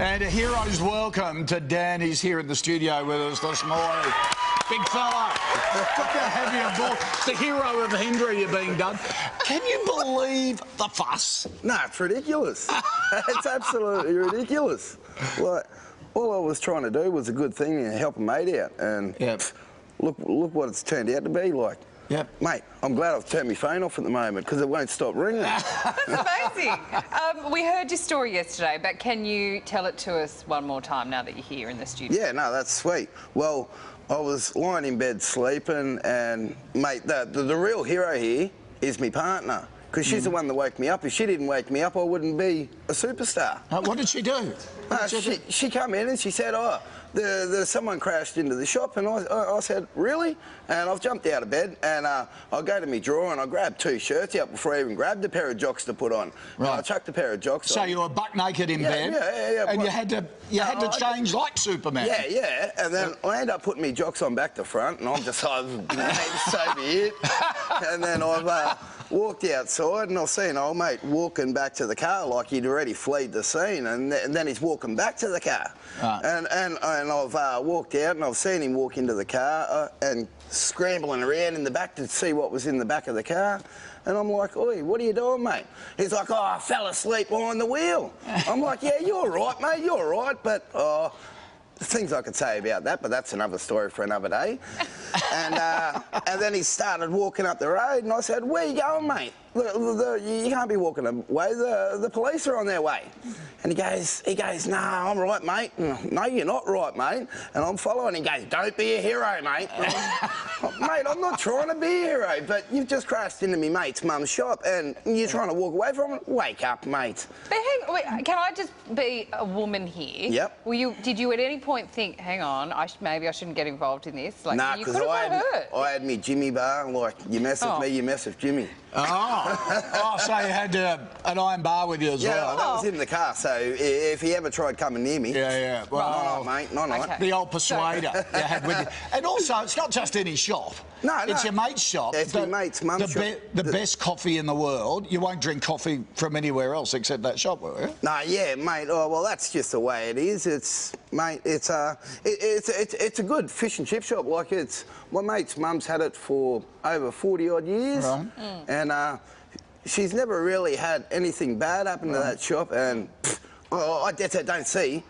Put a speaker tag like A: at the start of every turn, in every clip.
A: And a hero's welcome to Dan. He's here in the studio with us this morning. Big fella. Look how heavy a ball. It's the hero of Hendry you're being done. Can you believe the fuss?
B: No, it's ridiculous. It's absolutely ridiculous. Like, all I was trying to do was a good thing and help a mate out. And look what it's turned out to be like.
A: Yep.
B: Mate, I'm glad I've turned my phone off at the moment because it won't stop ringing.
C: That's amazing. We heard your story yesterday, but can you tell it to us one more time now that you're here in the studio?
B: Yeah, no, that's sweet. Well, I was lying in bed sleeping and, mate, the real hero here is my partner because she's the one that woke me up. If she didn't wake me up, I wouldn't be a superstar.
A: What did she do?
B: She come in and she said, someone crashed into the shop, and I said, really? And I've jumped out of bed and I go to my drawer and I grabbed 2 shirts out before I even grabbed a pair of jocks to put on. Right. And I chucked a pair of jocks on.
A: So you were buck naked in bed?
B: Yeah.
A: And you had to change like Superman?
B: Yeah. And then I ended up putting my jocks on back to front and I'm just like, mate, so be it. And then I've walked outside and I've seen an old mate walking back to the car like he'd already fled the scene, and then he's walking back to the car. Right. And I've walked out and I've seen him walk into the car and scrambling around in the back to see what was in the back of the car. And I'm like, oi, what are you doing, mate? He's like, I fell asleep behind the wheel. I'm like, yeah, you're right, mate, you're right, but things I could say about that, but that's another story for another day. And then he started walking up the road, and I said, where you going, mate? You can't be walking away. The police are on their way. And he goes, no, I'm right, mate. No, you're not right, mate. And I'm following. He goes, don't be a hero, mate. Mate, I'm not trying to be a hero, but you've just crashed into me mate's mum's shop, and you're trying to walk away from it. Wake up, mate.
C: But wait, can I just be a woman here?
B: Yep.
C: Did you at any point think, hang on, maybe I shouldn't get involved in this? Like,
B: nah, because I had me Jimmy bar, like, you mess with me, you mess with Jimmy.
A: So you had an iron bar with you as well?
B: Yeah, that was in the car, so if he ever tried coming near me...
A: Yeah.
B: Well, no, mate, no.
C: Okay.
A: The old persuader you had with you. And also, it's not just any shop.
B: No.
A: It's your mate's shop.
B: It's my mate's mum's shop.
A: The best coffee in the world. You won't drink coffee from anywhere else except that shop, will you?
B: No, yeah, mate. Oh, well, that's just the way it is. It's a good fish and chip shop. Like, my mate's mum's had it for over 40-odd years. Right. And she's never really had anything bad happen to that shop. And I don't see.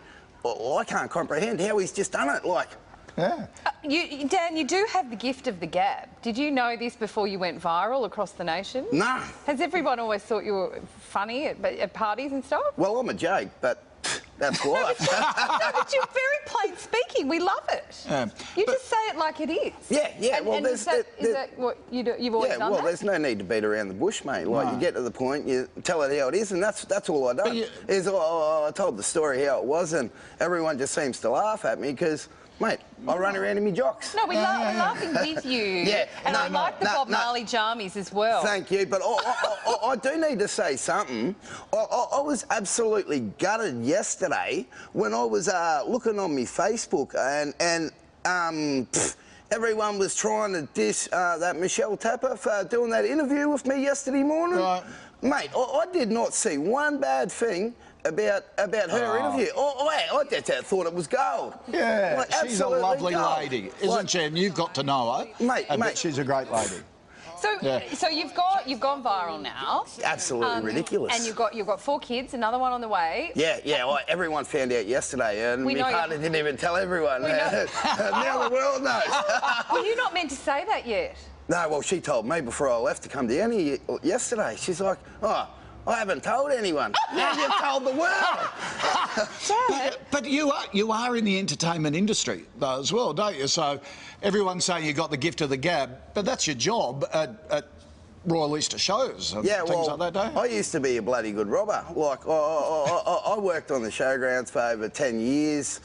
B: I can't comprehend how he's just done it. Like.
A: Yeah.
C: Dan, you do have the gift of the gab. Did you know this before you went viral across the nation?
B: No.
C: Has everyone always thought you were funny at parties and stuff?
B: Well, I'm a joke, but that's life.
C: No, but you're very plain speaking. We love it. You just say it like it is.
B: Yeah.
C: And is that what you do? You've always done that?
B: Yeah, well, there's no need to beat around the bush, mate. Like, you get to the point, you tell it how it is, and that's all I done. I told the story how it was, and everyone just seems to laugh at me because... Mate, I run around in my jocks.
C: No, we're laughing with you.
B: Yeah.
C: And I like the Bob Marley jammies as well.
B: Thank you, but I do need to say something. I was absolutely gutted yesterday when I was looking on my Facebook and everyone was trying to diss that Michelle Tapper for doing that interview with me yesterday morning. Right. Mate, I did not see one bad thing about her interview. I just thought it was gold.
A: Yeah, like, she's a lovely
B: gold.
A: Lady, isn't she? And you've got to know her. Mate, she's a great lady.
C: So you've gone viral now.
B: Absolutely ridiculous.
C: And you've got 4 kids, another one on the way.
B: Yeah. Everyone found out yesterday, and my partner didn't even tell everyone. Now the world knows.
C: Well, you're not meant to say that yet.
B: No, well, she told me before I left to come down here yesterday. She's like, I haven't told anyone. Now you've told the world.
A: but you are in the entertainment industry, though, as well, don't you? So everyone's saying you got the gift of the gab, but that's your job at Royal Easter shows and things like that, don't you? I
B: used to be a bloody good robber. Like, I worked on the showgrounds for over 10 years.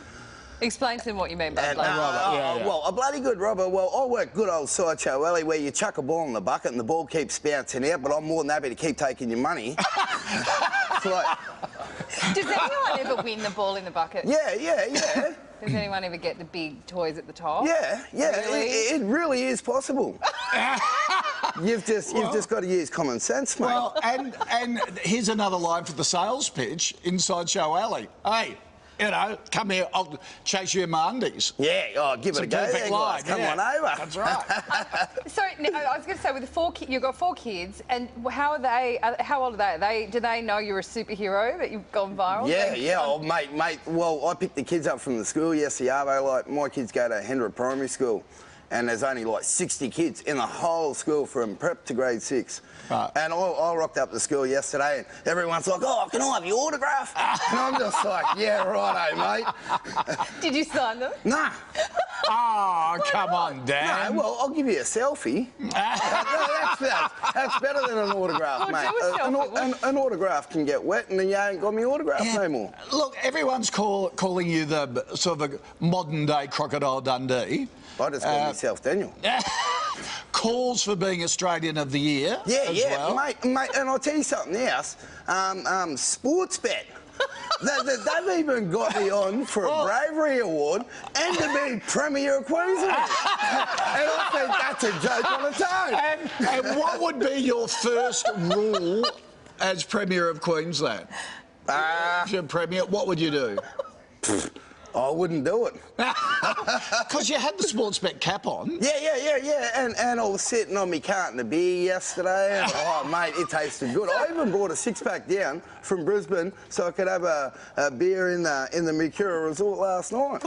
C: Explain to them what you mean by bloody
B: robber. Well, a bloody good robber. Well, I work good old Sideshow Alley where you chuck a ball in the bucket and the ball keeps bouncing out, but I'm more than happy to keep taking your money. Like...
C: Does anyone ever win the ball in the bucket?
B: Yeah.
C: Does anyone ever get the big toys at the top?
B: Yeah.
C: Really?
B: It really is possible. You've just got to use common sense, mate.
A: Well, and here's another line for the sales pitch inside Show Alley. Hey, You know, come here, I'll chase you in my undies.
B: Yeah, oh, give it a go there, guys. Come on over.
A: That's right.
C: So I was going to say, with you've got 4 kids, and how are they? How old are they? Do they know you're a superhero, that you've gone viral?
B: Yeah. Oh, mate. Well, I picked the kids up from the school yesterday. Like, my kids go to Hendra Primary School, and there's only like 60 kids in the whole school from prep to grade 6.
A: Right.
B: And I rocked up to school yesterday, and everyone's like, "Oh, can I have your autograph?" And I'm just like, "Yeah, righto, mate."
C: Did you sign them?
B: Nah.
A: Oh, come on, Dan.
B: No, well, I'll give you a selfie. That's better than an autograph, mate.
C: Do a selfie.
B: An autograph can get wet, and then you ain't got me autograph no more.
A: Look, everyone's calling you the sort of a modern-day Crocodile Dundee.
B: I just call myself Daniel.
A: Calls for being Australian of the Year.
B: Yeah,
A: well.
B: mate. And I'll tell you something else. Sportsbet. They've even got me on for a bravery award and to be Premier of Queensland. And I think that's a joke on its own.
A: And what would be your first rule as Premier of Queensland? If you're Premier, what would you do?
B: I wouldn't do it.
A: Because you had the Sportsbet cap on.
B: Yeah. And I was sitting on my carton of beer yesterday, and oh, mate, it tasted good. I even brought a 6-pack down from Brisbane so I could have a beer in the Mercura Resort last night.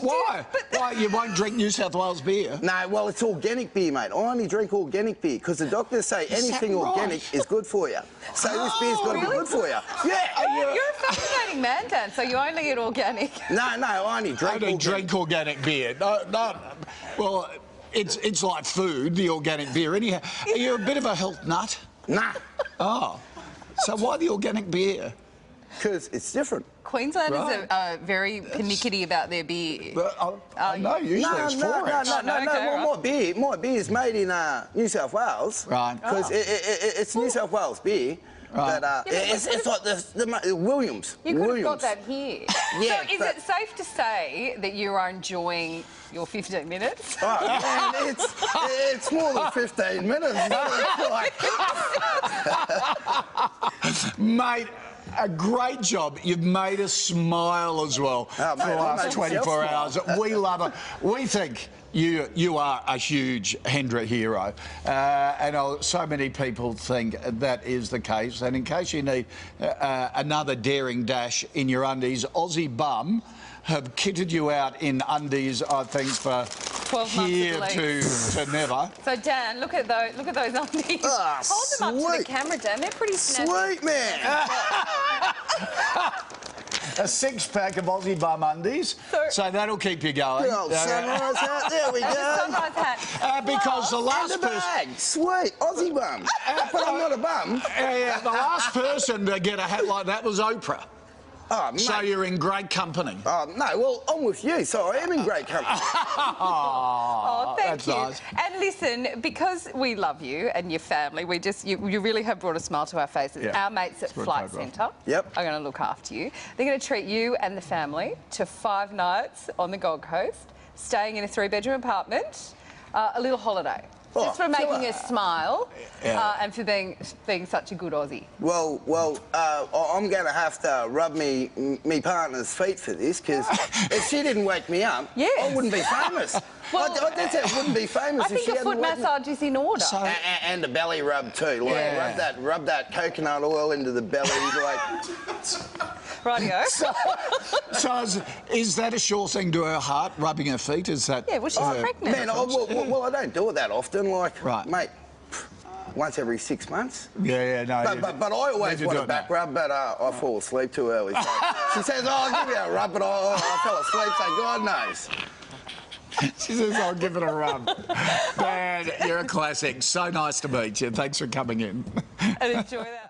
A: Why? Why? You won't drink New South Wales beer?
B: No, well, it's organic beer, mate. I only drink organic beer because the doctors say anything organic is good for you. So this beer's got to be good for you. Yeah.
C: You're a fascinating man, Dan, so you only eat organic.
B: No, I only drink
A: organic beer. No. Well, it's like food, the organic beer. Anyhow, are you a bit of a health nut?
B: Nah.
A: Oh. So why the organic beer?
B: Because it's different.
C: Queenslanders are very pernickety about their beer.
A: No, usually it's foreign.
B: No. My beer's made in New South Wales.
A: Right.
B: Because it's New South Wales beer. Right. But it's like the Williams.
C: You could have got that here.
B: Yeah.
C: So is it safe to say that you are enjoying your 15 minutes?
B: Oh, man, it's more than 15 minutes.
A: Mate, a great job. You've made us smile as well for the last 24 hours. We love it. We think you are a huge Hendra hero, and so many people think that is the case. And in case you need another daring dash in your undies, Aussie Bum have kitted you out in undies, I think, for
C: 12 months
A: here to never.
C: So Dan, look at those undies.
B: Oh,
C: hold them up to the camera, Dan. They're pretty snappy.
B: Sweet, man.
A: A 6-pack of Aussie Bum undies, so that'll keep you going.
B: Good old sunrise hat, there we go.
C: Sunrise hat.
A: Because the last
B: person... bag, sweet, Aussie Bum. But I'm not a bum.
A: Yeah, the last person to get a hat like that was Oprah.
B: Oh, mate.
A: So you're in great company.
B: Oh, no, well, I'm with you, so I am in great company.
C: Oh, thank you.
A: Nice.
C: And listen, because we love you and your family, you really have brought a smile to our faces.
A: Yeah.
C: Our mates at Flight Centre
B: are
C: going to look after you. They're going to treat you and the family to 5 nights on the Gold Coast, staying in a 3-bedroom apartment, a little holiday. Just for making us smile and for being such a good Aussie.
B: Well, I'm going to have to rub me partner's feet for this, because if she didn't wake me up, I wouldn't be famous.
C: Well,
B: I wouldn't be famous if she hadn't
C: foot massage is in order.
B: So, and a belly rub too. Like, rub that coconut oil into the belly.
C: Rightio.
B: So
A: is that a sure thing to her heart, rubbing her feet? Is that...
C: Yeah, well, she's pregnant.
B: Man, I don't do it that often. Mate, once every 6 months.
A: Yeah, no.
B: But I always want a back rub, but I fall asleep too early. So she says, "Oh, I'll give you a rub," but I fell asleep, so God knows.
A: She says, "I'll give it a rub." Dan, you're a classic. So nice to meet you. Thanks for coming in.
C: And enjoy that.